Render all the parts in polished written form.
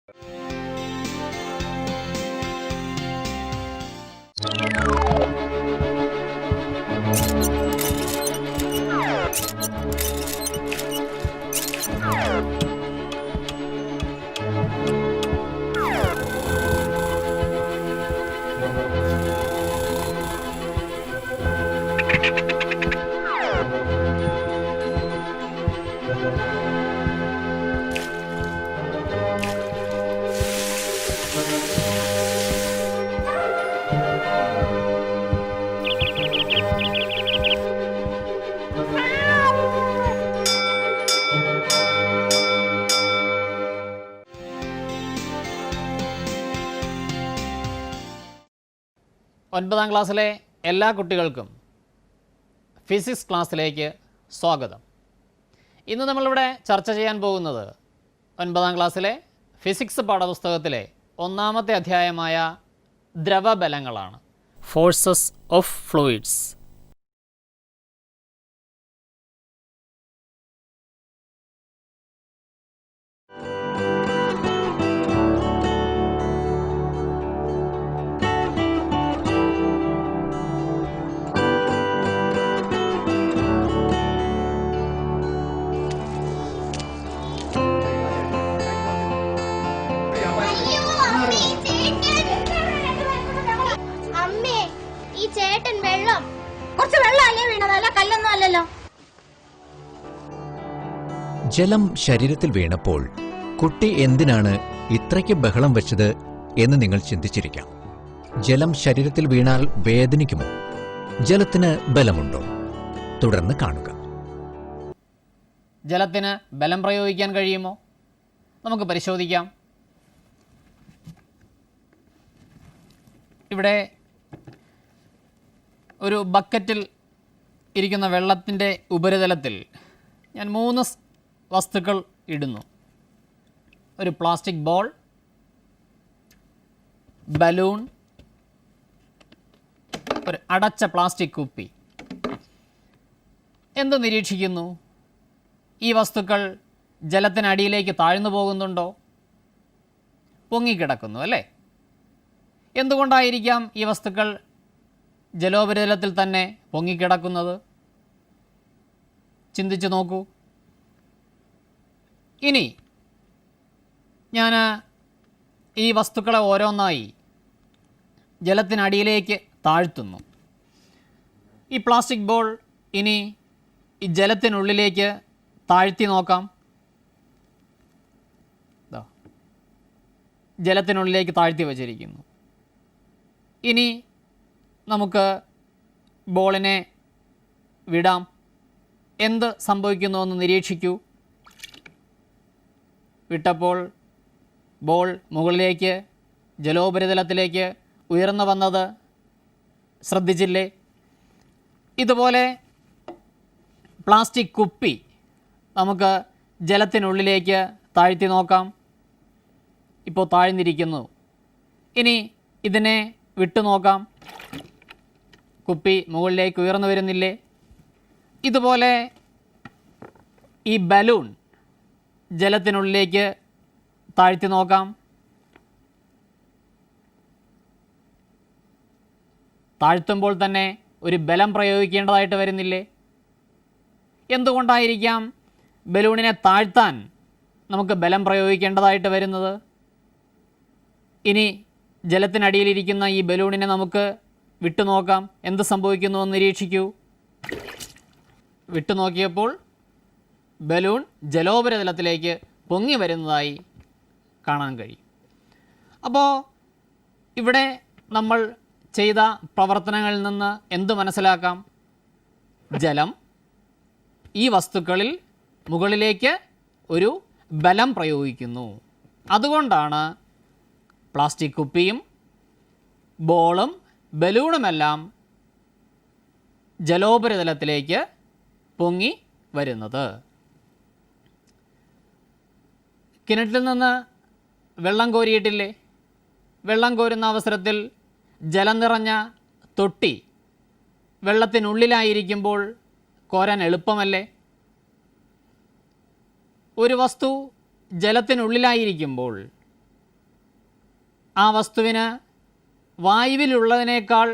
ഒൻപതാം ക്ലാസ്സിലെ എല്ലാ കുട്ടികൾക്കും ഫിസിക്സ് ക്ലാസ്സിലേക്ക് സ്വാഗതം. ഇന്ന് നമ്മളിവിടെ ചർച്ച ചെയ്യാൻ പോകുന്നത് ഒൻപതാം ക്ലാസ്സിലെ ഫിസിക്സ് പാഠപുസ്തകത്തിലെ ഒന്നാമത്തെ അധ്യായമായ ദ്രവബലങ്ങളാണ്. Forces of fluids. ജലം ശരീരത്തിൽ വീണപ്പോൾ കുട്ടി എന്തിനാണ് ഇത്രയ്ക്ക് ബഹളം വെച്ചത് എന്ന് നിങ്ങൾ ചിന്തിച്ചിരിക്കാം. ജലം ശരീരത്തിൽ വീണാൽ വേദനിക്കുമോ? ജലത്തിന് ബലമുണ്ടോ? തുടർന്ന് കാണുക. ജലത്തിന് ബലം പ്രയോഗിക്കാൻ കഴിയുമോ? നമുക്ക് പരിശോധിക്കാം. ഇവിടെ ഒരു ബക്കറ്റിൽ ഇരിക്കുന്ന വെള്ളത്തിൻ്റെ ഉപരിതലത്തിൽ ഞാൻ 3 വസ്തുക്കൾ ഇടുന്നു. ഒരു പ്ലാസ്റ്റിക് ബോൾ, ബലൂൺ, ഒരു അടച്ച പ്ലാസ്റ്റിക് കുപ്പി. എന്ത് നിരീക്ഷിക്കുന്നു? ഈ വസ്തുക്കൾ ജലത്തിനടിയിലേക്ക് താഴ്ന്നു പോകുന്നുണ്ടോ? പൊങ്ങിക്കിടക്കുന്നു അല്ലേ? എന്തുകൊണ്ടായിരിക്കാം ഈ വസ്തുക്കൾ ജലോപരിതലത്തിൽ തന്നെ പൊങ്ങിക്കിടക്കുന്നത്? ചിന്തിച്ചു നോക്കൂ. ഇനി ഞാൻ ഈ വസ്തുക്കളെ ഓരോന്നായി ജലത്തിനടിയിലേക്ക് താഴ്ത്തുന്നു. ഈ പ്ലാസ്റ്റിക് ബോൾ ഇനി ഈ ജലത്തിനുള്ളിലേക്ക് താഴ്ത്തി നോക്കാം. ജലത്തിനുള്ളിലേക്ക് താഴ്ത്തി വച്ചിരിക്കുന്നു. ഇനി നമുക്ക് ബോളിനെ വിടാം. എന്ത് സംഭവിക്കുന്നുവെന്ന് നിരീക്ഷിക്കൂ. വിട്ടപ്പോൾ ബോൾ മുകളിലേക്ക് ജലോപരിതലത്തിലേക്ക് ഉയർന്നു വന്നത് ശ്രദ്ധിച്ചില്ലേ? ഇതുപോലെ പ്ലാസ്റ്റിക് കുപ്പി നമുക്ക് ജലത്തിനുള്ളിലേക്ക് താഴ്ത്തി നോക്കാം. ഇപ്പോൾ താഴ്ന്നിരിക്കുന്നു. ഇനി ഇതിനെ വിട്ടു നോക്കാം. കുപ്പി മുകളിലേക്ക് ഉയർന്നു വരുന്നില്ലേ? ഇതുപോലെ ഈ ബലൂൺ ജലത്തിനുള്ളിലേക്ക് താഴ്ത്തി നോക്കാം. താഴ്ത്തുമ്പോൾ തന്നെ ഒരു ബലം പ്രയോഗിക്കേണ്ടതായിട്ട് വരുന്നില്ലേ? എന്തുകൊണ്ടായിരിക്കാം ബലൂണിനെ താഴ്ത്താൻ നമുക്ക് ബലം പ്രയോഗിക്കേണ്ടതായിട്ട് വരുന്നത്? ഇനി ജലത്തിനടിയിലിരിക്കുന്ന ഈ ബലൂണിനെ നമുക്ക് വിട്ടുനോക്കാം. എന്ത് സംഭവിക്കുന്നുവെന്ന് നിരീക്ഷിക്കൂ. വിട്ടുനോക്കിയപ്പോൾ ബലൂൺ ജലോപരിതലത്തിലേക്ക് പൊങ്ങി വരുന്നതായി കാണാൻ കഴിയും. അപ്പോൾ ഇവിടെ നമ്മൾ ചെയ്ത പ്രവർത്തനങ്ങളിൽ നിന്ന് എന്ത് മനസ്സിലാക്കാം? ജലം ഈ വസ്തുക്കളിൽ മുകളിലേക്ക് ഒരു ബലം പ്രയോഗിക്കുന്നു. അതുകൊണ്ടാണ് പ്ലാസ്റ്റിക് കുപ്പിയും ബോളും ബലൂണുമെല്ലാം ജലോപരിതലത്തിലേക്ക് പൊങ്ങി വരുന്നത്. കിണറ്റിൽ നിന്ന് വെള്ളം കോരിയിട്ടില്ലേ? വെള്ളം കോരുന്ന അവസരത്തിൽ ജലം നിറഞ്ഞ തൊട്ടി വെള്ളത്തിനുള്ളിലായിരിക്കുമ്പോൾ കോരാൻ എളുപ്പമല്ലേ? ഒരു വസ്തു ജലത്തിനുള്ളിലായിരിക്കുമ്പോൾ ആ വസ്തുവിന് വായുവിലുള്ളതിനേക്കാൾ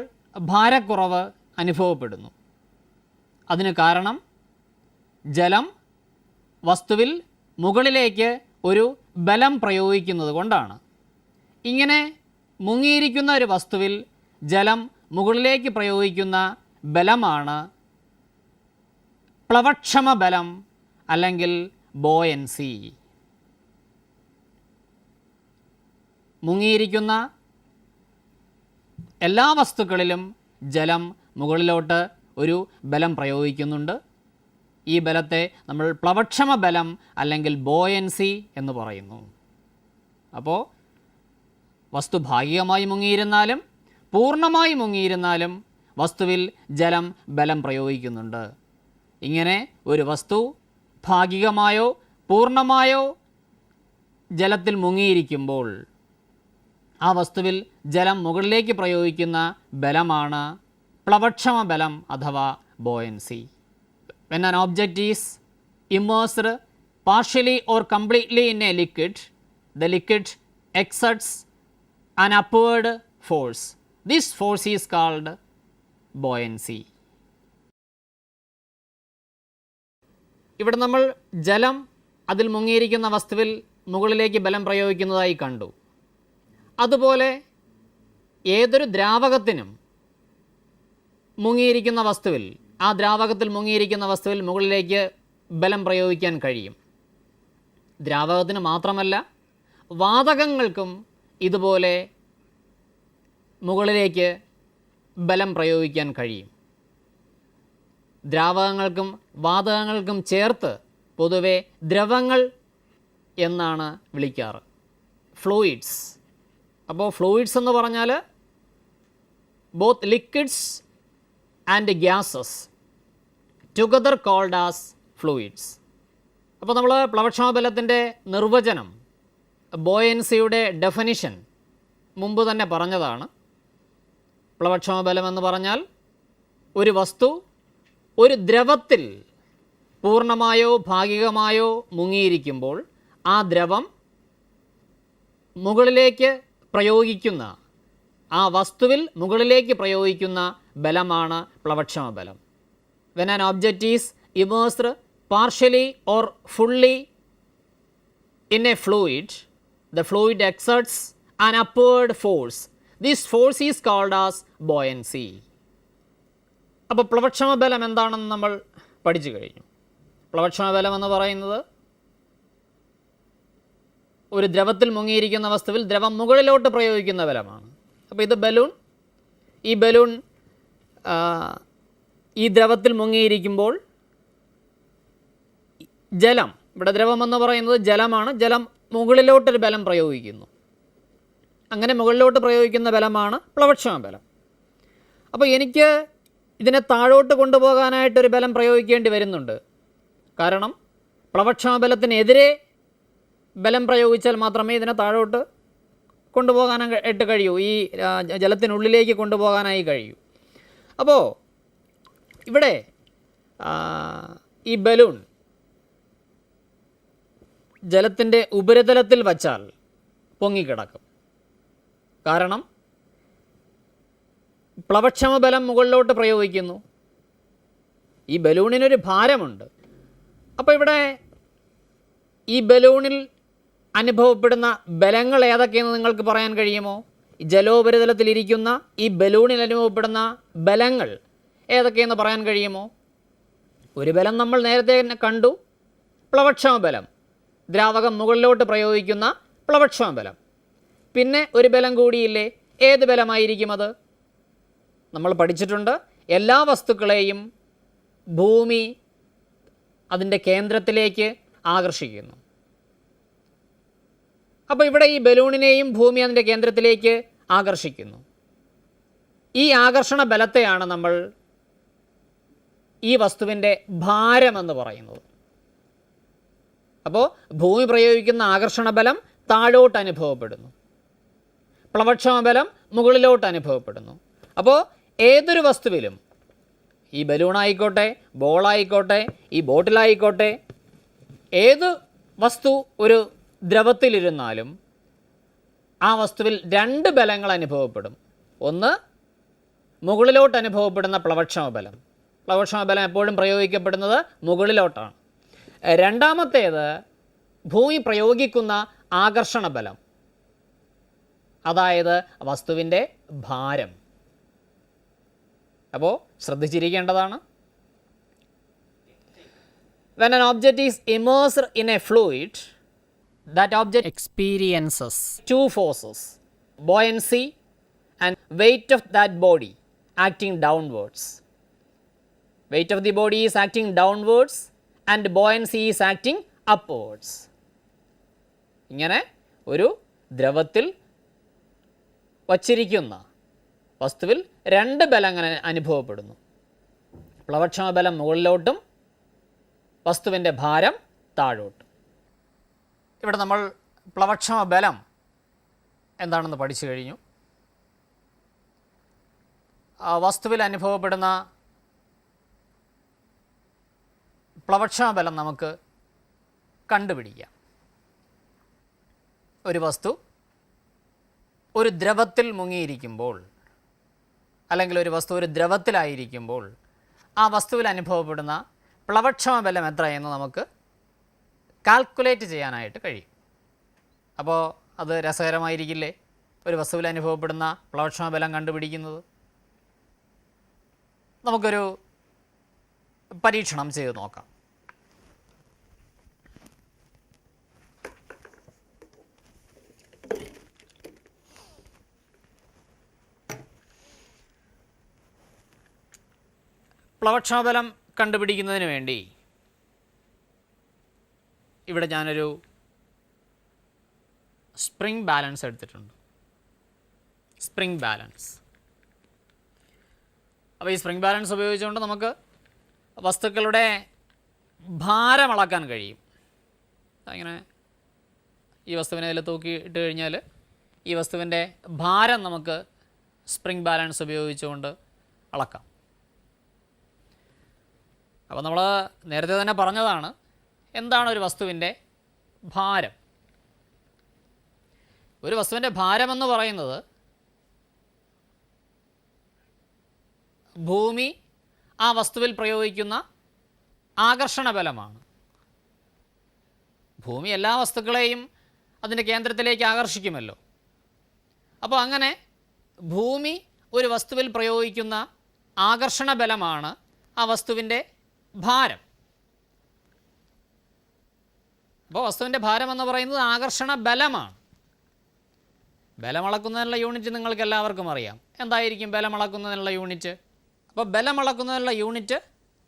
ഭാരക്കുറവ് അനുഭവപ്പെടുന്നു. അതിന് കാരണം ജലം വസ്തുവിൽ മുകളിലേക്ക് ഒരു ബലം പ്രയോഗിക്കുന്നത് കൊണ്ടാണ്. ഇങ്ങനെ മുങ്ങിയിരിക്കുന്ന ഒരു വസ്തുവിൽ ജലം മുകളിലേക്ക് പ്രയോഗിക്കുന്ന ബലമാണ് പ്ലവക്ഷമ ബലം അല്ലെങ്കിൽ ബോയൻസി. മുങ്ങിയിരിക്കുന്ന എല്ലാ വസ്തുക്കളിലും ജലം മുകളിലോട്ട് ഒരു ബലം പ്രയോഗിക്കുന്നുണ്ട്. ഈ ബലത്തെ നമ്മൾ പ്ലവക്ഷമ ബലം അല്ലെങ്കിൽ ബോയൻസി എന്ന് പറയുന്നു. അപ്പോൾ വസ്തു ഭാഗികമായി മുങ്ങിയിരുന്നാലും പൂർണ്ണമായി മുങ്ങിയിരുന്നാലും വസ്തുവിൽ ജലം ബലം പ്രയോഗിക്കുന്നുണ്ട്. ഇങ്ങനെ ഒരു വസ്തു ഭാഗികമായോ പൂർണ്ണമായോ ജലത്തിൽ മുങ്ങിയിരിക്കുമ്പോൾ ആ വസ്തുവിൽ ജലം മുകളിലേക്ക് പ്രയോഗിക്കുന്ന ബലമാണ് പ്ലവക്ഷമ ബലം അഥവാ buoyancy. When an object is immersed partially or completely in a liquid, the liquid exerts an upward force. This force is called buoyancy. ഇവിടെ നമ്മൾ ജലം അതിൽ മുങ്ങിയിരിക്കുന്ന വസ്തുവിൽ മുകളിലേക്ക് ബലം പ്രയോഗിക്കുന്നതായി കണ്ടു. അതുപോലെ ഏതൊരു ദ്രാവകത്തിനും മുങ്ങിയിരിക്കുന്ന വസ്തുവിൽ ആ ദ്രാവകത്തിൽ മുങ്ങിയിരിക്കുന്ന വസ്തുവിൽ മുകളിലേക്ക് ബലം പ്രയോഗിക്കാൻ കഴിയും. ദ്രാവകത്തിന് മാത്രമല്ല വാതകങ്ങൾക്കും ഇതുപോലെ മുകളിലേക്ക് ബലം പ്രയോഗിക്കാൻ കഴിയും. ദ്രാവകങ്ങൾക്കും വാതകങ്ങൾക്കും ചേർത്ത് പൊതുവെ ദ്രവങ്ങൾ എന്നാണ് വിളിക്കാറ്, ഫ്ലൂയിഡ്സ്. അപ്പോൾ ഫ്ലൂയിഡ്സ് എന്ന് പറഞ്ഞാൽ both liquids and gases together called as fluids. അപ്പോൾ നമ്മൾ പ്ലവക്ഷമ ബലത്തിൻ്റെ നിർവചനം, ബോയൻസിയുടെ ഡെഫിനിഷൻ മുമ്പ് തന്നെ പറഞ്ഞതാണ്. പ്ലവക്ഷമ ബലം എന്ന് പറഞ്ഞാൽ ഒരു വസ്തു ഒരു ദ്രവത്തിൽ പൂർണ്ണമായോ ഭാഗികമായോ മുങ്ങിയിരിക്കുമ്പോൾ ആ ദ്രവം മുകളിലേക്ക് പ്രയോഗിക്കുന്ന ആ വസ്തുവിൽ മുകളിലേക്ക് പ്രയോഗിക്കുന്ന ബലമാണ് പ്ലവക്ഷമ ബലം. When an object is immersed partially or fully in a fluid, the fluid exerts an upward force. This force is called as buoyancy. അപ്പോൾ പ്ലവക്ഷമ ബലം എന്താണെന്ന് നമ്മൾ പഠിച്ചു കഴിഞ്ഞു. പ്ലവക്ഷമ ബലം എന്ന് പറയുന്നത് ഒരു ദ്രവത്തിൽ മുങ്ങിയിരിക്കുന്ന വസ്തുവിൽ ദ്രവം മുകളിലോട്ട് പ്രയോഗിക്കുന്ന ബലമാണ്. അപ്പോൾ ഇത് ബലൂൺ, ഈ ബലൂൺ ഈ ദ്രവത്തിൽ മുങ്ങിയിരിക്കുമ്പോൾ ജലം, ഇവിടെ ദ്രവം എന്ന് പറയുന്നത് ജലമാണ്, ജലം മുകളിലോട്ടൊരു ബലം പ്രയോഗിക്കുന്നു. അങ്ങനെ മുകളിലോട്ട് പ്രയോഗിക്കുന്ന ബലമാണ് പ്ലവക്ഷമ ബലം. അപ്പോൾ എനിക്ക് ഇതിനെ താഴോട്ട് കൊണ്ടുപോകാനായിട്ടൊരു ബലം പ്രയോഗിക്കേണ്ടി വരുന്നുണ്ട്. കാരണം പ്ലവക്ഷമ ബലത്തിനെതിരെ ബലം പ്രയോഗിച്ചാൽ മാത്രമേ ഇതിനെ താഴോട്ട് കൊണ്ടുപോകാനായിട്ട് കഴിയൂ, ഈ ജലത്തിനുള്ളിലേക്ക് കൊണ്ടുപോകാനായി കഴിയൂ. അപ്പോൾ ഇവിടെ ഈ ബലൂൺ ജലത്തിൻ്റെ ഉപരിതലത്തിൽ വച്ചാൽ പൊങ്ങിക്കിടക്കും. കാരണം പ്ലവക്ഷമ ബലം മുകളിലോട്ട് പ്രയോഗിക്കുന്നു. ഈ ബലൂണിനൊരു ഭാരമുണ്ട്. അപ്പോൾ ഇവിടെ ഈ ബലൂണിൽ അനുഭവപ്പെടുന്ന ബലങ്ങൾ ഏതൊക്കെയെന്ന് നിങ്ങൾക്ക് പറയാൻ കഴിയുമോ? ജലോപരിതലത്തിലിരിക്കുന്ന ഈ ബലൂണിൽ അനുഭവപ്പെടുന്ന ബലങ്ങൾ ഏതൊക്കെയെന്ന് പറയാൻ കഴിയുമോ? ഒരു ബലം നമ്മൾ നേരത്തെ തന്നെ കണ്ടു, പ്ലവക്ഷമ ബലം, ദ്രാവകം മുകളിലോട്ട് പ്രയോഗിക്കുന്ന പ്ലവക്ഷമ ബലം. പിന്നെ ഒരു ബലം കൂടിയില്ലേ? ഏത് ബലമായിരിക്കും അത്? നമ്മൾ പഠിച്ചിട്ടുണ്ട്, എല്ലാ വസ്തുക്കളെയും ഭൂമി അതിൻ്റെ കേന്ദ്രത്തിലേക്ക് ആകർഷിക്കുന്നു. അപ്പോൾ ഇവിടെ ഈ ബലൂണിനെയും ഭൂമി അതിൻ്റെ കേന്ദ്രത്തിലേക്ക് ആകർഷിക്കുന്നു. ഈ ആകർഷണ ബലത്തെയാണ് നമ്മൾ ഈ വസ്തുവിൻ്റെ ഭാരമെന്ന് പറയുന്നത്. അപ്പോൾ ഭൂമി പ്രയോഗിക്കുന്ന ആകർഷണ ബലം താഴോട്ട് അനുഭവപ്പെടുന്നു, പ്ലവക്ഷമ ബലം മുകളിലോട്ട് അനുഭവപ്പെടുന്നു. അപ്പോൾ ഏതൊരു വസ്തുവിലും, ഈ ബലൂണായിക്കോട്ടെ, ബോളായിക്കോട്ടെ, ഈ ബോട്ടിലായിക്കോട്ടെ, ഏത് വസ്തു ഒരു ദ്രവത്തിലിരുന്നാലും ആ വസ്തുവിൽ രണ്ട് ബലങ്ങൾ അനുഭവപ്പെടും. ഒന്ന് മുകളിലോട്ട് അനുഭവപ്പെടുന്ന പ്ലവക്ഷമ ബലം. പ്ലവക്ഷമ ബലം എപ്പോഴും പ്രയോഗിക്കപ്പെടുന്നത് മുകളിലോട്ടാണ്. രണ്ടാമത്തേത് ഭൂമി പ്രയോഗിക്കുന്ന ആകർഷണ ബലം, അതായത് വസ്തുവിൻ്റെ ഭാരം. അപ്പോൾ ശ്രദ്ധിച്ചിരിക്കേണ്ടതാണ്. When an object is immersed in a fluid, that object experiences two forces, buoyancy and weight of that body acting downwards. Weight of the body is acting downwards and buoyancy is acting upwards. ഇങ്ങനെ ഒരു ദ്രവത്തിൽ വച്ചിരിക്കുന്ന വസ്തുവിൽ രണ്ട് ബലങ്ങൾ അനുഭവപ്പെടുന്നു. പ്ലവക്ഷമ ബലം മുകളിലോട്ടും വസ്തുവിൻ്റെ ഭാരം താഴോട്ടും. ഇവിടെ നമ്മൾ പ്ലവക്ഷമ ബലം എന്താണെന്ന് പഠിച്ചു കഴിഞ്ഞു. വസ്തുവിൽ അനുഭവപ്പെടുന്ന പ്ലവക്ഷമ ബലം നമുക്ക് കണ്ടുപിടിക്കാം. ഒരു വസ്തു ഒരു ദ്രവത്തിൽ മുങ്ങിയിരിക്കുമ്പോൾ, അല്ലെങ്കിൽ ഒരു വസ്തു ഒരു ദ്രവത്തിലായിരിക്കുമ്പോൾ ആ വസ്തുവിൽ അനുഭവപ്പെടുന്ന പ്ലവക്ഷമ ബലം എത്രയെന്ന് നമുക്ക് കാൽക്കുലേറ്റ് ചെയ്യാനായിട്ട് കഴിയും. അപ്പോൾ അത് രസകരമായിരിക്കില്ലേ, ഒരു വസ്തുവിൽ അനുഭവപ്പെടുന്ന പ്ലവക്ഷമ ബലം കണ്ടുപിടിക്കുന്നത്? നമുക്കൊരു പരീക്ഷണം ചെയ്ത് നോക്കാം. പ്ലവക്ഷമ ബലം കണ്ടുപിടിക്കുന്നതിന് വേണ്ടി ഇവിടെ ഞാനൊരു സ്പ്രിംഗ് ബാലൻസ് എടുത്തിട്ടുണ്ട്. Spring balance. അപ്പോൾ ഈ സ്പ്രിംഗ് ബാലൻസ് ഉപയോഗിച്ചുകൊണ്ട് നമുക്ക് വസ്തുക്കളുടെ ഭാരം അളക്കാൻ കഴിയും. അങ്ങനെ ഈ വസ്തുവിനെ അതിൽ തൂക്കിയിട്ട് കഴിഞ്ഞാൽ ഈ വസ്തുവിൻ്റെ ഭാരം നമുക്ക് സ്പ്രിംഗ് ബാലൻസ് ഉപയോഗിച്ചുകൊണ്ട് അളക്കാം. അപ്പോൾ നമ്മൾ നേരത്തെ തന്നെ പറഞ്ഞതാണ്, എന്താണ് ഒരു വസ്തുവിൻ്റെ ഭാരം? ഒരു വസ്തുവിൻ്റെ ഭാരമെന്ന് പറയുന്നത് ഭൂമി ആ വസ്തുവിൽ പ്രയോഗിക്കുന്ന ആകർഷണ ബലമാണ്. ഭൂമി എല്ലാ വസ്തുക്കളെയും അതിൻ്റെ കേന്ദ്രത്തിലേക്ക് ആകർഷിക്കുമല്ലോ. അപ്പോൾ അങ്ങനെ ഭൂമി ഒരു വസ്തുവിൽ പ്രയോഗിക്കുന്ന ആകർഷണ ബലമാണ് ആ വസ്തുവിൻ്റെ ഭാരം. അപ്പോൾ വസ്തുവിൻ്റെ ഭാരം എന്ന് പറയുന്നത് ആകർഷണ ബലമാണ്. ബലമളക്കുന്നതിനുള്ള യൂണിറ്റ് നിങ്ങൾക്ക് എല്ലാവർക്കും അറിയാം. എന്തായിരിക്കും ബലമളക്കുന്നതിനുള്ള യൂണിറ്റ്? അപ്പോൾ ബലമളക്കുന്നതിനുള്ള യൂണിറ്റ്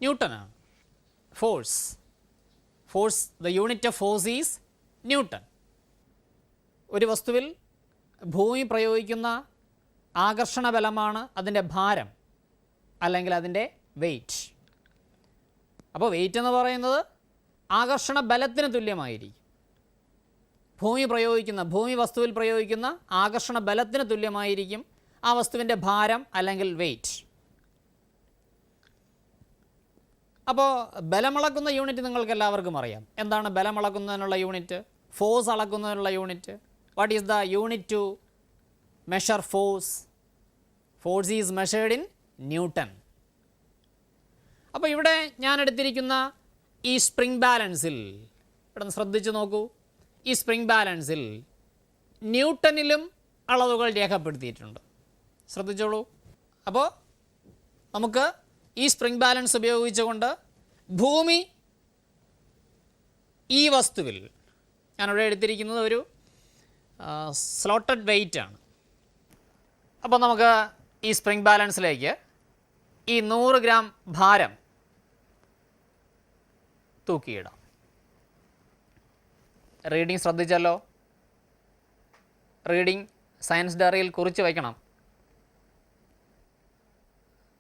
ന്യൂട്ടനാണ്. Force the unit of force is Newton. ഒരു വസ്തുവിൽ ഭൂമി പ്രയോഗിക്കുന്ന ആകർഷണ ബലമാണ് അതിൻ്റെ ഭാരം, അല്ലെങ്കിൽ അതിൻ്റെ വെയ്റ്റ്. അപ്പോൾ വെയ്റ്റ് എന്ന് പറയുന്നത് ആകർഷണ ബലത്തിന് തുല്യമായിരിക്കും. ഭൂമി വസ്തുവിൽ പ്രയോഗിക്കുന്ന ആകർഷണ ബലത്തിന് തുല്യമായിരിക്കും ആ വസ്തുവിൻ്റെ ഭാരം അല്ലെങ്കിൽ വെയ്റ്റ്. അപ്പോൾ ബലമളക്കുന്ന യൂണിറ്റ് നിങ്ങൾക്ക് എല്ലാവർക്കും അറിയാം. എന്താണ് ബലമളക്കുന്നതിനുള്ള യൂണിറ്റ്? ഫോഴ്സ് അളക്കുന്നതിനുള്ള unit. What is the unit two measure force? Force is measured in newton. അപ്പോൾ ഇവിടെ ഞാൻ എടുത്തിരിക്കുന്ന ഈ സ്പ്രിംഗ് ബാലൻസിൽ, ഇവിടെ ശ്രദ്ധിച്ച് നോക്കൂ, ഈ സ്പ്രിംഗ് ബാലൻസിൽ ന്യൂട്ടണിലും അളവുകൾ രേഖപ്പെടുത്തിയിട്ടുണ്ട്. ശ്രദ്ധിച്ചോളൂ. അപ്പോൾ നമുക്ക് ഈ സ്പ്രിംഗ് ബാലൻസ് ഉപയോഗിച്ചുകൊണ്ട് ഭൂമി ഈ വസ്തുവിൽ, ഞാനിവിടെ എടുത്തിരിക്കുന്നത് ഒരു സ്ലോട്ടഡ് വെയ്റ്റ് ആണ്. അപ്പോൾ നമുക്ക് ഈ സ്പ്രിംഗ് ബാലൻസിലേക്ക് ഈ 100 ഗ്രാം ഭാരം തൂക്കിയിടാം. റീഡിങ് ശ്രദ്ധിച്ചല്ലോ. റീഡിങ് സയൻസ് ഡയറിയിൽ കുറിച്ച് വയ്ക്കണം.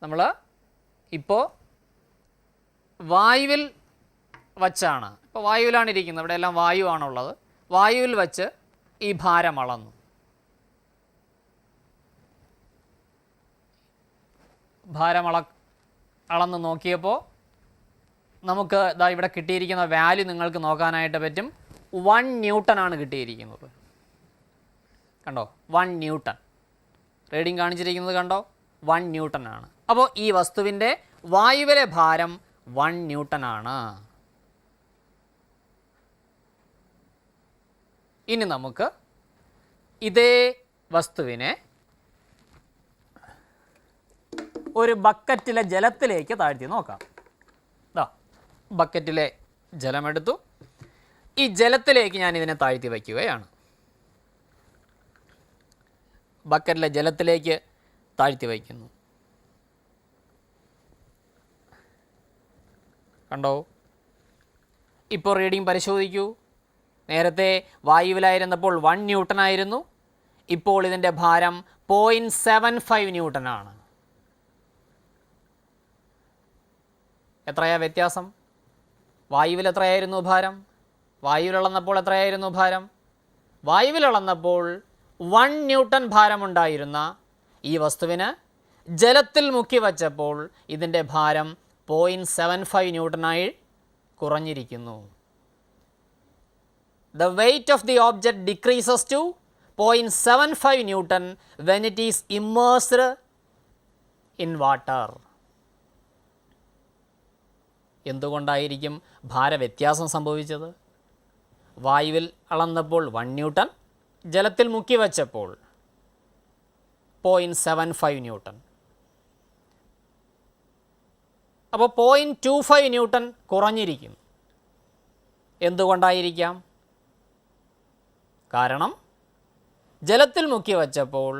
നമ്മൾ ഇപ്പോൾ വായുവിൽ വച്ചാണ്, ഇപ്പോൾ വായുവിലാണ് ഇരിക്കുന്നത്, ഇവിടെ എല്ലാം വായു ആണുള്ളത്. വായുവിൽ വച്ച് ഈ ഭാരം അളന്നു. ഭാരം അളന്ന് നോക്കിയപ്പോൾ നമുക്ക് ഇതാ ഇവിടെ കിട്ടിയിരിക്കുന്ന വാല്യൂ നിങ്ങൾക്ക് നോക്കാനായിട്ട് പറ്റും. 1 ന്യൂട്ടനാണ് കിട്ടിയിരിക്കുന്നത്. കണ്ടോ 1 ന്യൂട്ടൺ റീഡിംഗ് കാണിച്ചിരിക്കുന്നത് കണ്ടോ 1 ന്യൂട്ടൺ ആണ്. അപ്പോൾ ഈ വസ്തുവിൻ്റെ വായുവിലെ ഭാരം 1 ന്യൂട്ടൺ ആണ്. ഇനി നമുക്ക് ഇതേ വസ്തുവിനെ ഒരു ബക്കറ്റിലെ ജലത്തിലേക്ക് താഴ്ത്തി നോക്കാം. ദാ ബക്കറ്റിലെ ജലമെടുത്തു, ഈ ജലത്തിലേക്ക് ഞാൻ ഇതിനെ താഴ്ത്തി വയ്ക്കുകയാണ്. ബക്കറ്റിലെ ജലത്തിലേക്ക് താഴ്ത്തി വയ്ക്കുന്നു. കണ്ടോ? ഇപ്പോൾ റീഡിംഗ് പരിശോധിക്കൂ. നേരത്തെ വായുവിലായിരുന്നപ്പോൾ 1 ന്യൂട്ടൺ ആയിരുന്നു, ഇപ്പോൾ ഇതിൻ്റെ ഭാരം 0.75 ന്യൂട്ടൺ ആണ്. എത്രയാ വ്യത്യാസം? വായുവിൽ എത്രയായിരുന്നു ഭാരം? വായുവിലളന്നപ്പോൾ എത്രയായിരുന്നു ഭാരം? വായുവിലളന്നപ്പോൾ 1 ന്യൂട്ടൺ ഭാരമുണ്ടായിരുന്ന ഈ വസ്തുവിന് ജലത്തിൽ മുക്കി വച്ചപ്പോൾ ഇതിൻ്റെ ഭാരം 0.75 ന്യൂട്ടനായി കുറഞ്ഞിരിക്കുന്നു. The weight of the object decreases to 0.75 Newton when it is immersed in water. എന്തുകൊണ്ടായിരിക്കും ഭാരവ്യത്യാസം സംഭവിച്ചത്? വായുവിൽ അളന്നപ്പോൾ 1 ന്യൂട്ടൺ, ജലത്തിൽ മുക്കി വച്ചപ്പോൾ 0.75 ന്യൂട്ടൺ. അപ്പോൾ 0.25 ന്യൂട്ടൺ കുറഞ്ഞിരിക്കും. എന്തുകൊണ്ടായിരിക്കാം? കാരണം ജലത്തിൽ മുക്കി വച്ചപ്പോൾ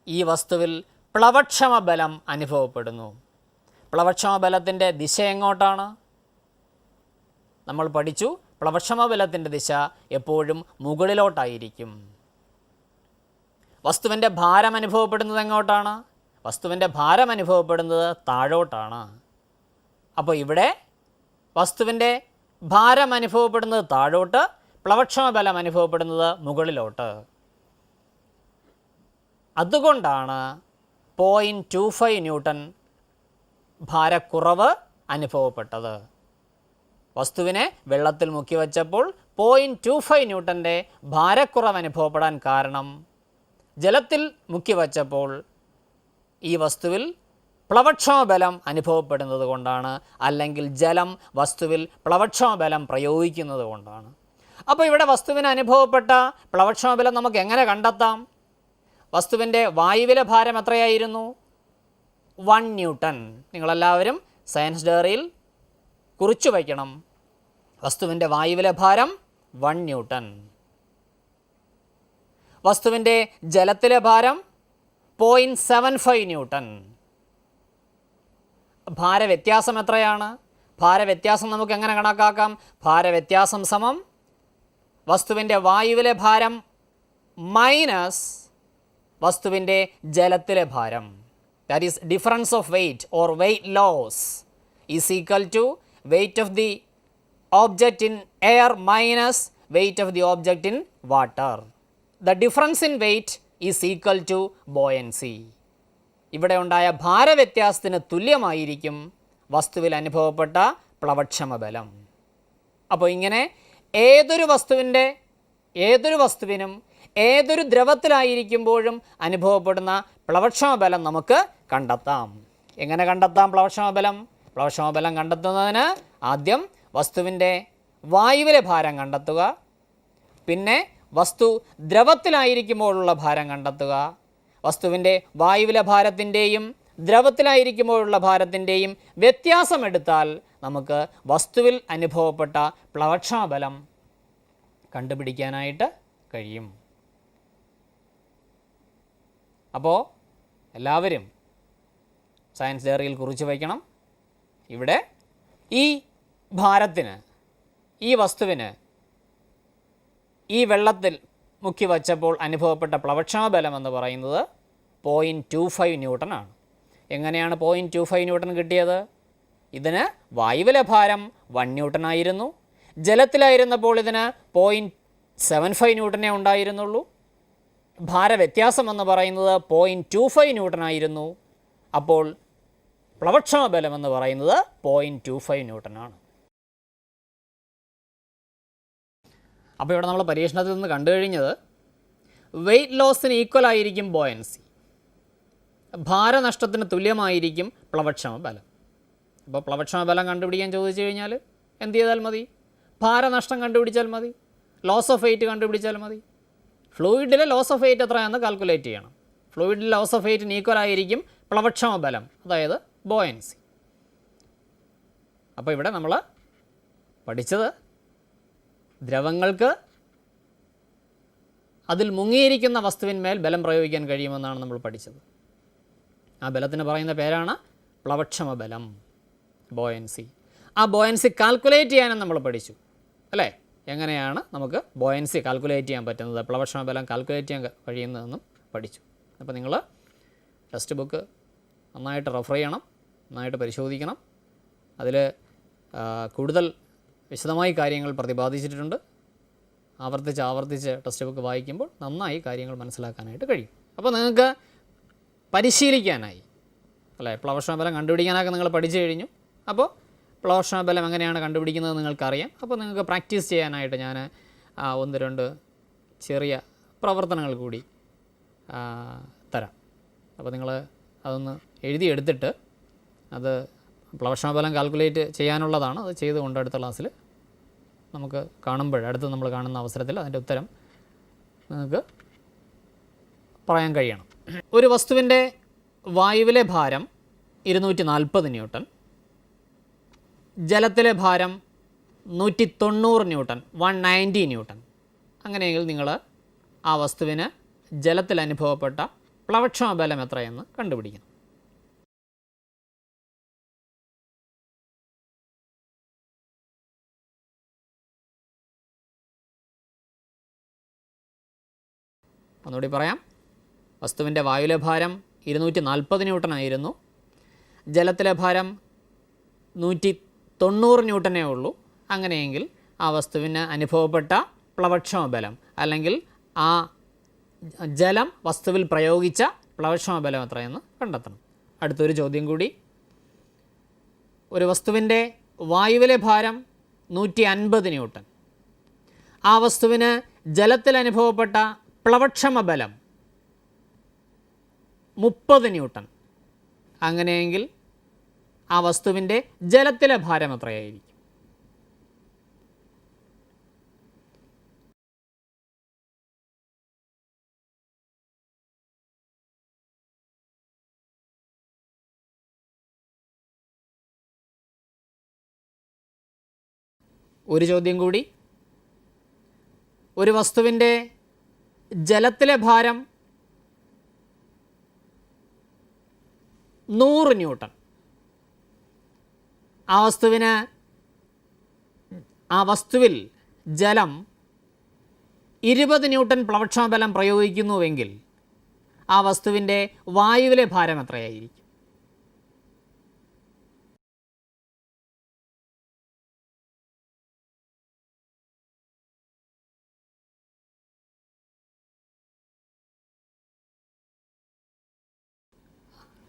ഈ വസ്തുവിൽ പ്ലവക്ഷമ ബലം അനുഭവപ്പെടുന്നു. പ്ലവക്ഷമ ബലത്തിൻ്റെ ദിശ എങ്ങോട്ടാണ്? നമ്മൾ പഠിച്ചു, പ്ലവക്ഷമ ബലത്തിൻ്റെ ദിശ എപ്പോഴും മുകളിലോട്ടായിരിക്കും. വസ്തുവിൻ്റെ ഭാരം അനുഭവപ്പെടുന്നത് എങ്ങോട്ടാണ്? വസ്തുവിൻ്റെ ഭാരം അനുഭവപ്പെടുന്നത് താഴോട്ടാണ്. അപ്പോൾ ഇവിടെ വസ്തുവിൻ്റെ ഭാരം അനുഭവപ്പെടുന്നത് താഴോട്ട്, പ്ലവക്ഷമ ബലം അനുഭവപ്പെടുന്നത് മുകളിലോട്ട്. അതുകൊണ്ടാണ് 0.25 ന്യൂട്ടൺ ഭാരക്കുറവ് അനുഭവപ്പെട്ടത്. വസ്തുവിനെ വെള്ളത്തിൽ മുക്കി വച്ചപ്പോൾ 0.25 ന്യൂട്ടൻ്റെ ഭാരക്കുറവ് അനുഭവപ്പെടാൻ കാരണം ജലത്തിൽ മുക്കി വച്ചപ്പോൾ ഈ വസ്തുവിൽ പ്ലവക്ഷമ ബലം അനുഭവപ്പെടുന്നത് കൊണ്ടാണ്, അല്ലെങ്കിൽ ജലം വസ്തുവിൽ പ്ലവക്ഷമ ബലം പ്രയോഗിക്കുന്നത് കൊണ്ടാണ്. അപ്പോൾ ഇവിടെ വസ്തുവിന് അനുഭവപ്പെട്ട പ്ലവക്ഷമ ബലം നമുക്ക് എങ്ങനെ കണ്ടെത്താം? വസ്തുവിൻ്റെ വായുവിലെ ഭാരം എത്രയായിരുന്നു? 1 ന്യൂട്ടൺ. നിങ്ങളെല്ലാവരും സയൻസ് ഡയറിയിൽ കുറിച്ചു വയ്ക്കണം. വസ്തുവിൻ്റെ വായുവിലെ ഭാരം 1 ന്യൂട്ടൺ. വസ്തുവിൻ്റെ ജലത്തിലെ ഭാരം 0.75 ന്യൂട്ടൺ. ഭാരവ്യത്യാസം എത്രയാണ്? ഭാരവ്യത്യാസം നമുക്ക് എങ്ങനെ കണക്കാക്കാം? ഭാരവ്യത്യാസം സമം വസ്തുവിൻ്റെ വായുവിലെ ഭാരം മൈനസ് വസ്തുവിൻ്റെ ജലത്തിലെ ഭാരം. That is difference of weight or weight loss is equal to weight of the object in air minus weight of the object in water. The difference in weight is equal to buoyancy. ഇവിടെ ഉണ്ടായ ഭാരവ്യത്യാസത്തിന് തുല്യമായിരിക്കും വസ്തുവിൽ അനുഭവപ്പെട്ട പ്ലവക്ഷമ ബലം. അപ്പോൾ ഇങ്ങനെ ഏതൊരു വസ്തുവിനും ഏതൊരു ദ്രവത്തിലായിരിക്കുമ്പോഴും അനുഭവപ്പെടുന്ന പ്ലവക്ഷമ ബലം നമുക്ക് കണ്ടെത്താം. എങ്ങനെ കണ്ടെത്താം പ്ലവക്ഷമ ബലം? പ്ലവക്ഷമ ബലം കണ്ടെത്തുന്നതിന് ആദ്യം വസ്തുവിൻ്റെ വായുവിലെ ഭാരം കണ്ടെത്തുക, പിന്നെ വസ്തു ദ്രവത്തിലായിരിക്കുമ്പോഴുള്ള ഭാരം കണ്ടെത്തുക. വസ്തുവിൻ്റെ വായുവിലെ ഭാരത്തിൻ്റെയും ദ്രവത്തിലായിരിക്കുമ്പോഴുള്ള ഭാരത്തിൻ്റെയും വ്യത്യാസമെടുത്താൽ നമുക്ക് വസ്തുവിൽ അനുഭവപ്പെട്ട പ്ലവക്ഷമ ബലം കണ്ടുപിടിക്കാനായിട്ട് കഴിയും. അപ്പോൾ എല്ലാവരും സയൻസ് ഡയറിയിൽ കുറിച്ച് വയ്ക്കണം. ഇവിടെ ഈ ഭാരത്തിന്, ഈ വസ്തുവിന് ഈ വെള്ളത്തിൽ മുക്കി വച്ചപ്പോൾ അനുഭവപ്പെട്ട പ്ലവക്ഷമ ബലം എന്ന് പറയുന്നത് 0.25 ന്യൂട്ടൺ ആണ്. എങ്ങനെയാണ് 0.25 ന്യൂട്ടൺ കിട്ടിയത്? ഇതിന് വായുവിലെ ഭാരം 1 ന്യൂട്ടൺ ആയിരുന്നു, ജലത്തിലായിരുന്നപ്പോൾ ഇതിന് 0.75 ന്യൂട്ടനേ ഉണ്ടായിരുന്നുള്ളൂ. ഭാരവ്യത്യാസം എന്ന് പറയുന്നത് 0.25 ന്യൂട്ടൺ ആയിരുന്നു. അപ്പോൾ പ്ലവക്ഷമ ബലം എന്ന് പറയുന്നത് 0.25 ന്യൂട്ടൺ ആണ്. അപ്പോൾ ഇവിടെ നമ്മൾ പരീക്ഷണത്തിൽ നിന്ന് കണ്ടു കഴിഞ്ഞത് വെയ്റ്റ് ലോസിന് ഈക്വൽ ആയിരിക്കും ബോയൻസി, ഭാരനഷ്ടത്തിന് തുല്യമായിരിക്കും പ്ലവക്ഷമ ബലം. അപ്പോൾ പ്ലവക്ഷമ ബലം കണ്ടുപിടിക്കാൻ ചോദിച്ചു കഴിഞ്ഞാൽ എന്ത് ചെയ്താൽ മതി? ഭാരനഷ്ടം കണ്ടുപിടിച്ചാൽ മതി, ലോസ് ഓഫ് വെയ്റ്റ് കണ്ടുപിടിച്ചാൽ മതി. ഫ്ലൂയിഡിലെ ലോസ് ഓഫ് വെയ്റ്റ് എത്രയാണെന്ന് കാൽക്കുലേറ്റ് ചെയ്യണം. ഫ്ലൂയിഡിലെ ലോസ് ഓഫ് വെയ്റ്റിന് ഈക്വൽ ആയിരിക്കും പ്ലവക്ഷമ ബലം, അതായത് ബോയൻസി. അപ്പോൾ ഇവിടെ നമ്മൾ പഠിച്ചത് ദ്രവങ്ങൾക്ക് അതിൽ മുങ്ങിയിരിക്കുന്ന വസ്തുവിന്മേൽ ബലം പ്രയോഗിക്കാൻ കഴിയുമെന്നാണ് നമ്മൾ പഠിച്ചത്. ആ ബലത്തിന് പറയുന്ന പേരാണ് പ്ലവക്ഷമ ബലം, ബോയൻസി. ആ ബോയൻസി കാൽക്കുലേറ്റ് ചെയ്യാനും നമ്മൾ പഠിച്ചു അല്ലേ? എങ്ങനെയാണ് നമുക്ക് ബോയൻസി കാൽക്കുലേറ്റ് ചെയ്യാൻ പറ്റുന്നത്, പ്ലവക്ഷമ ബലം കാൽക്കുലേറ്റ് ചെയ്യാൻ കഴിയുന്നതെന്നും പഠിച്ചു. അപ്പോൾ നിങ്ങൾ ടെക്സ്റ്റ് ബുക്ക് നന്നായിട്ട് റെഫർ ചെയ്യണം, നന്നായിട്ട് പരിശോധിക്കണം. അതിൽ കൂടുതൽ വിശദമായി കാര്യങ്ങൾ പ്രതിപാദിച്ചിട്ടുണ്ട്. ആവർത്തിച്ച് ടെക്സ്റ്റ് ബുക്ക് വായിക്കുമ്പോൾ നന്നായി കാര്യങ്ങൾ മനസ്സിലാക്കാനായിട്ട് കഴിയും. അപ്പോൾ നിങ്ങൾക്ക് പരിശീലിക്കാനായി അല്ലേ, പ്ലവക്ഷമ ബലം കണ്ടുപിടിക്കാനൊക്കെ നിങ്ങൾ പഠിച്ചു കഴിഞ്ഞു. അപ്പോൾ പ്ലവക്ഷമ ബലം എങ്ങനെയാണ് കണ്ടുപിടിക്കുന്നത് നിങ്ങൾക്കറിയാം. അപ്പോൾ നിങ്ങൾക്ക് പ്രാക്ടീസ് ചെയ്യാനായിട്ട് ഞാൻ 1-2 ചെറിയ പ്രവർത്തനങ്ങൾ കൂടി തരാം. അപ്പോൾ നിങ്ങൾ അതൊന്ന് എഴുതിയെടുത്തിട്ട് അത് പ്ലവക്ഷമ ബലം കാൽക്കുലേറ്റ് ചെയ്യാനുള്ളതാണ്. അത് ചെയ്തുകൊണ്ട് അടുത്ത ക്ലാസ്സിൽ നമുക്ക് അടുത്ത് നമ്മൾ കാണുന്ന അവസരത്തിൽ അതിൻ്റെ ഉത്തരം നിങ്ങൾക്ക് പറയാൻ കഴിയണം. ഒരു വസ്തുവിൻ്റെ വായുവിലെ ഭാരം 240 ന്യൂട്ടൺ, ജലത്തിലെ ഭാരം 190 ന്യൂട്ടൺ, 190 ന്യൂട്ടൺ. അങ്ങനെയെങ്കിൽ നിങ്ങൾ ആ വസ്തുവിന് ജലത്തിൽ അനുഭവപ്പെട്ട പ്ലവക്ഷമ ബലം എത്രയെന്ന് കണ്ടുപിടിക്കണം. ഒന്നുകൂടി പറയാം. വസ്തുവിൻ്റെ വായുവിലെ ഭാരം 240 ന്യൂട്ടൺ ആയിരുന്നു, ജലത്തിലെ ഭാരം 190 ന്യൂട്ടനേ ഉള്ളൂ. അങ്ങനെയെങ്കിൽ ആ വസ്തുവിന് അനുഭവപ്പെട്ട പ്ലവക്ഷമ ബലം അല്ലെങ്കിൽ ആ ജലം വസ്തുവിൽ പ്രയോഗിച്ച പ്ലവക്ഷമ ബലം എത്രയെന്ന് കണ്ടെത്തണം. അടുത്തൊരു ചോദ്യം കൂടി. ഒരു വസ്തുവിൻ്റെ വായുവിലെ ഭാരം 150 ന്യൂട്ടൺ, ആ വസ്തുവിന് ജലത്തിൽ അനുഭവപ്പെട്ട പ്ലവക്ഷമ ബലം 30 ന്യൂട്ടൺ. അങ്ങനെയെങ്കിൽ ആ വസ്തുവിൻ്റെ ജലത്തിലെ ഭാരം എത്രയായിരിക്കും? ഒരു ചോദ്യം കൂടി. ഒരു വസ്തുവിൻ്റെ ജലത്തിലെ ഭാരം 100 ന്യൂട്ടൺ, ആ വസ്തുവിൽ ജലം 20 ന്യൂട്ടൺ പ്ലവക്ഷമ ബലം പ്രയോഗിക്കുന്നുവെങ്കിൽ ആ വസ്തുവിൻ്റെ വായുവിലെ ഭാരം എത്രയായിരിക്കും?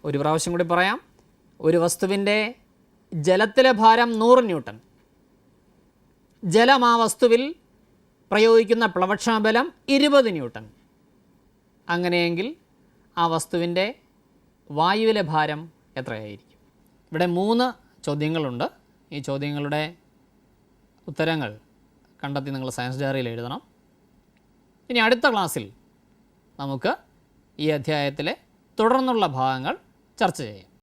ഒരു പ്രാവശ്യം കൂടി പറയാം. ഒരു വസ്തുവിൻ്റെ ജലത്തിലെ ഭാരം 100 ന്യൂട്ടൺ, ജലം ആ വസ്തുവിൽ പ്രയോഗിക്കുന്ന പ്ലവക്ഷമ ബലം 20 ന്യൂട്ടൺ. അങ്ങനെയെങ്കിൽ ആ വസ്തുവിൻ്റെ വായുവിലെ ഭാരം എത്രയായിരിക്കും? ഇവിടെ 3 ചോദ്യങ്ങളുണ്ട്. ഈ ചോദ്യങ്ങളുടെ ഉത്തരങ്ങൾ കണ്ടെത്തി നിങ്ങൾ സയൻസ് ഡയറിയിൽ എഴുതണം. ഇനി അടുത്ത ക്ലാസ്സിൽ നമുക്ക് ഈ അധ്യായത്തിലെ തുടർന്നുള്ള ഭാഗങ്ങൾ ചർച്ച ചെയ്യാം.